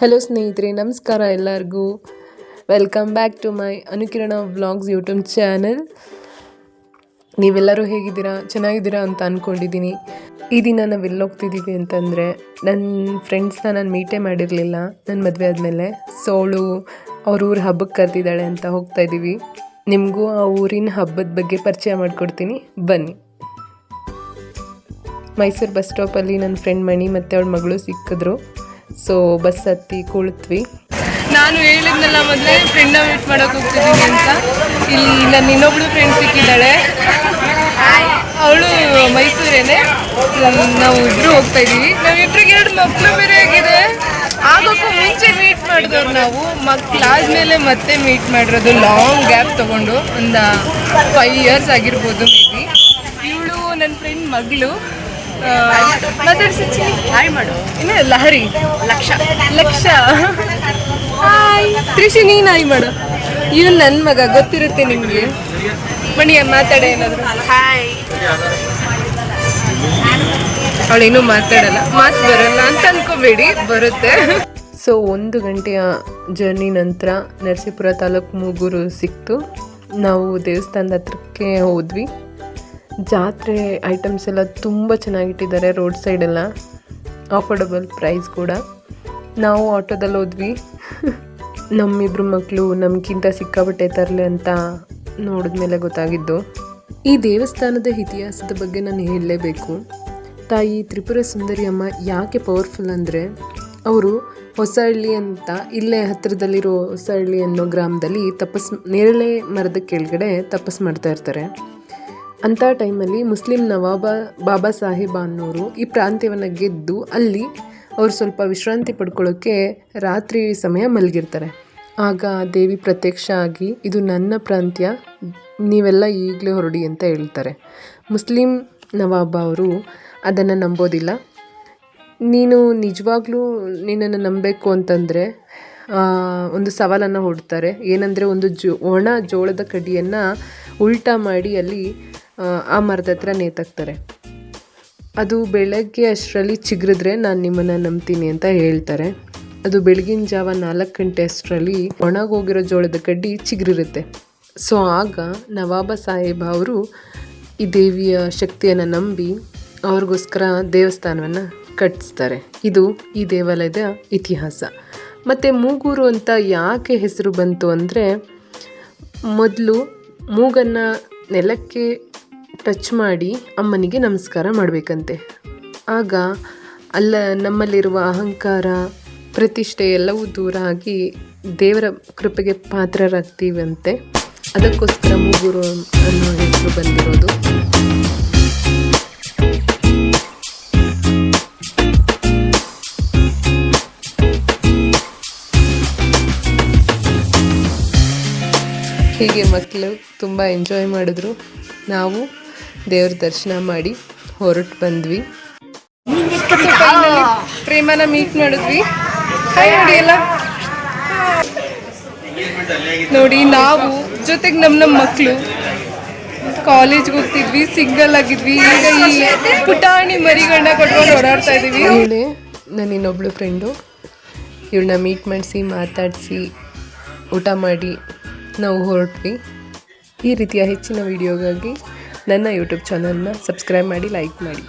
Hello ಸ್ನೇಹಿತರೆ, ನಮಸ್ಕಾರ ಎಲ್ಲರಿಗೂ. Welcome back to my Anukirana vlogs YouTube channel. ನೀವೆಲ್ಲರೂ ಹೇಗಿದ್ದೀರಾ, ಚೆನ್ನಾಗಿದ್ದೀರಾ ಅಂತ ಅಂದ್ಕೊಂಡಿದ್ದೀನಿ. ಈ ದಿನ ನಾವು ಎಲ್ಲಿ ಹೋಗ್ತಿದ್ದೀವಿ ಅಂತಂದರೆ, ನನ್ನ ಫ್ರೆಂಡ್ಸ್ನ ನಾನು ಮೀಟೇ ಮಾಡಿರಲಿಲ್ಲ ನನ್ನ ಮದುವೆ ಆದಮೇಲೆ. ಅವಳು ಅವ್ರ ಊರ ಹಬ್ಬಕ್ಕೆ ಕರೆದಿದ್ದಾಳೆ ಅಂತ ಹೋಗ್ತಾ ಇದ್ದೀವಿ. ನಿಮಗೂ ಆ ಊರಿನ ಹಬ್ಬದ ಬಗ್ಗೆ ಪರಿಚಯ ಮಾಡಿಕೊಡ್ತೀನಿ, ಬನ್ನಿ. ಮೈಸೂರು ಬಸ್ ಸ್ಟಾಪಲ್ಲಿ ನನ್ನ ಫ್ರೆಂಡ್ ಮಣಿ ಮತ್ತು ಅವಳ ಮಗಳು ಸಿಕ್ಕಿದ್ರು. ಸೊ ಬಸ್ ಹತ್ತಿ ಕುಳಿತ್ವಿ. ನಾನು ಹೇಳಿದ್ನಲ್ಲ ಮೊದಲೇ ಫ್ರೆಂಡ್ನ ಮೀಟ್ ಮಾಡೋಕೆ ಹೋಗ್ತಿದ್ದೀನಿ ಅಂತ. ಇಲ್ಲಿ ನನ್ನ ಇನ್ನೊಬ್ಳು ಫ್ರೆಂಡ್ ಸಿಕ್ಕಿದ್ದಾಳೆ, ಅವಳು ಮೈಸೂರೇನೆ. ನಾವು ಇಬ್ಬರು ಹೋಗ್ತಾ ಇದ್ದೀವಿ. ನಾವಿಬ್ರಿಗೆ 2 ಮಕ್ಕಳು ಬೇರೆ ಆಗಿದೆ. ಆಗೋಕ್ಕೂ ಮುಂಚೆ ಮೀಟ್ ಮಾಡಿದವ್ರು ನಾವು, ಮಕ್ಕಳಾದ್ಮೇಲೆ ಮತ್ತೆ ಮೀಟ್ ಮಾಡಿರೋದು. ಲಾಂಗ್ ಗ್ಯಾಪ್ ತೊಗೊಂಡು ಒಂದು 5 years ಆಗಿರ್ಬೋದು ಮೇ ಬಿ. ಇವಳು ನನ್ನ ಫ್ರೆಂಡ್ ಮಗಳು. ಹಾಯ್ ಮಾಡು. ಇನ್ನು ಲಹರಿ ಲಕ್ಷ ಹಾಯ್. ತ್ರಿಷಿ ನೀನು ಹಾಯ್ ಮಾಡು. ಇವನು ನನ್ನ ಮಗ, ಗೊತ್ತಿರುತ್ತೆ ನಿಮಗೆ. ಮಣಿಯ ಮಾತಾಡ ಏನಾದ್ರು. ಹಾಯ್. ಅವಳೇನು ಮಾತಾಡಲ್ಲ, ಮಾತು ಬರಲ್ಲ ಅಂತ ಅನ್ಕೋಬೇಡಿ, ಬರುತ್ತೆ. ಸೊ 1 ಗಂಟೆಯ ಜರ್ನಿ ನಂತರ ನರಸೀಪುರ ತಾಲೂಕು ಮೂಗೂರು ಸಿಕ್ತು. ನಾವು ದೇವಸ್ಥಾನದ ಹತ್ರಕ್ಕೆ ಹೋದ್ವಿ. ಜಾತ್ರೆ ಐಟಮ್ಸ್ ಎಲ್ಲ ತುಂಬ ಚೆನ್ನಾಗಿಟ್ಟಿದ್ದಾರೆ. ರೋಡ್ ಸೈಡೆಲ್ಲ ಅಫೋರ್ಡಬಲ್ ಪ್ರೈಸ್ ಕೂಡ. ನಾವು ಆಟೋದಲ್ಲಿ ಹೋದ್ವಿ. ನಮ್ಮಿಬ್ರು ಮಕ್ಕಳು ನಮಗಿಂತ ಸಿಕ್ಕಾಪಟ್ಟೆ ತರಲೆ ಅಂತ ನೋಡಿದ್ಮೇಲೆ ಗೊತ್ತಾಗಿದ್ದು. ಈ ದೇವಸ್ಥಾನದ ಇತಿಹಾಸದ ಬಗ್ಗೆ ನಾನು ಹೇಳಲೇಬೇಕು. ತಾಯಿ ತ್ರಿಪುರ ಸುಂದರಿ ಅಮ್ಮ ಯಾಕೆ ಪವರ್ಫುಲ್ ಅಂದರೆ, ಅವರು ಹೊಸಹಳ್ಳಿ ಅಂತ, ಇಲ್ಲೇ ಹತ್ತಿರದಲ್ಲಿರೋ ಹೊಸಹಳ್ಳಿ ಅನ್ನೋ ಗ್ರಾಮದಲ್ಲಿ ನೇರಳೆ ಮರದ ಕೆಳಗಡೆ ತಪಸ್ ಮಾಡ್ತಾ ಇರ್ತಾರೆ. ಅಂಥ ಟೈಮಲ್ಲಿ ಮುಸ್ಲಿಂ ನವಾಬ ಬಾಬಾ ಸಾಹೇಬ ಅನ್ನೋರು ಈ ಪ್ರಾಂತ್ಯವನ್ನು ಗೆದ್ದು ಅಲ್ಲಿ ಅವರು ಸ್ವಲ್ಪ ವಿಶ್ರಾಂತಿ ಪಡ್ಕೊಳ್ಳೋಕ್ಕೆ ರಾತ್ರಿ ಸಮಯ ಮಲಗಿರ್ತಾರೆ. ಆಗ ದೇವಿ ಪ್ರತ್ಯಕ್ಷ ಆಗಿ, ಇದು ನನ್ನ ಪ್ರಾಂತ್ಯ, ನೀವೆಲ್ಲ ಈಗಲೇ ಹೊರಡಿ ಅಂತ ಹೇಳ್ತಾರೆ. ಮುಸ್ಲಿಂ ನವಾಬ ಅವರು ಅದನ್ನು ನಂಬೋದಿಲ್ಲ. ನೀನು ನಿಜವಾಗ್ಲೂ ನಿನ್ನನ್ನು ನಂಬಬೇಕು ಅಂತಂದರೆ ಒಂದು ಸವಾಲನ್ನು ಹೊಡ್ತಾರೆ. ಏನಂದರೆ, ಒಂದು ಒಣ ಜೋಳದ ಕಡ್ಡಿಯನ್ನು ಉಲ್ಟಾ ಮಾಡಿ ಅಲ್ಲಿ ಆ ಮರದ ಹತ್ರ ನೇತಾಕ್ತಾರೆ. ಅದು ಬೆಳಗ್ಗೆ ಅಷ್ಟರಲ್ಲಿ ಚಿಗುರಿದ್ರೆ ನಾನು ನಿಮ್ಮನ್ನು ನಂಬ್ತೀನಿ ಅಂತ ಹೇಳ್ತಾರೆ. ಅದು ಬೆಳಗಿನ ಜಾವ 4 ಗಂಟೆ ಅಷ್ಟರಲ್ಲಿ ಒಣಗೋಗಿರೋ ಜೋಳದ ಕಡ್ಡಿ ಚಿಗುರಿರುತ್ತೆ. ಸೊ ಆಗ ನವಾಬ ಸಾಹೇಬ ಅವರು ಈ ದೇವಿಯ ಶಕ್ತಿಯನ್ನು ನಂಬಿ ಅವ್ರಿಗೋಸ್ಕರ ದೇವಸ್ಥಾನವನ್ನು ಕಟ್ಟಿಸ್ತಾರೆ. ಇದು ಈ ದೇವಾಲಯದ ಇತಿಹಾಸ. ಮತ್ತು ಮೂಗೂರು ಅಂತ ಯಾಕೆ ಹೆಸರು ಬಂತು ಅಂದರೆ, ಮೊದಲು ಮೂಗನ್ನು ನೆಲಕ್ಕೆ ಟಚ್ ಮಾಡಿ ಅಮ್ಮನಿಗೆ ನಮಸ್ಕಾರ ಮಾಡಬೇಕಂತೆ. ಆಗ ನಮ್ಮಲ್ಲಿರುವ ಅಹಂಕಾರ, ಪ್ರತಿಷ್ಠೆ ಎಲ್ಲವೂ ದೂರ ಆಗಿ ದೇವರ ಕೃಪೆಗೆ ಪಾತ್ರರಾಗ್ತೀವಂತೆ. ಅದಕ್ಕೋಸ್ಕರ ಮೂಗೂರು ಅನ್ನೋ ಹೆಸರು ಬಂದಿರೋದು. ಹೀಗೆ ಮಕ್ಕಳು ತುಂಬ ಎಂಜಾಯ್ ಮಾಡಿದ್ರು. ನಾವು ದೇವ್ರ ದರ್ಶನ ಮಾಡಿ ಹೊರಟು ಬಂದ್ವಿ. ಪ್ರೇಮನ ಮೀಟ್ ಮಾಡಿದ್ವಿ. ನೋಡಿ ಎಲ್ಲ ನೋಡಿ, ನಾವು ಜೊತೆಗೆ ನಮ್ಮ ಮಕ್ಕಳು ಕಾಲೇಜ್ಗೆ ಹೋಗ್ತಿದ್ವಿ, ಸಿಂಗಲ್ ಆಗಿದ್ವಿ. ಈಗ ಈ ಪುಟಾಣಿ ಮರಿಗಳನ್ನ ಕಟ್ಕೊಂಡು ಓಡಾಡ್ತಾ ಇದ್ದೀವಿ. ಇವಳೇ ನನ್ನ ಇನ್ನೊಬ್ಳು ಫ್ರೆಂಡು. ಇವಳನ್ನ ಮೀಟ್ ಮಾಡಿಸಿ ಮಾತಾಡಿಸಿ ಊಟ ಮಾಡಿ ನಾವು ಹೊರಟ್ವಿ. ಈ ರೀತಿಯ ಹೆಚ್ಚಿನ ವಿಡಿಯೋಗಾಗಿ ನನ್ನ ಯೂಟ್ಯೂಬ್ ಚಾನಲ್ನ ಸಬ್ಸ್ಕ್ರೈಬ್ ಮಾಡಿ, ಲೈಕ್ ಮಾಡಿ.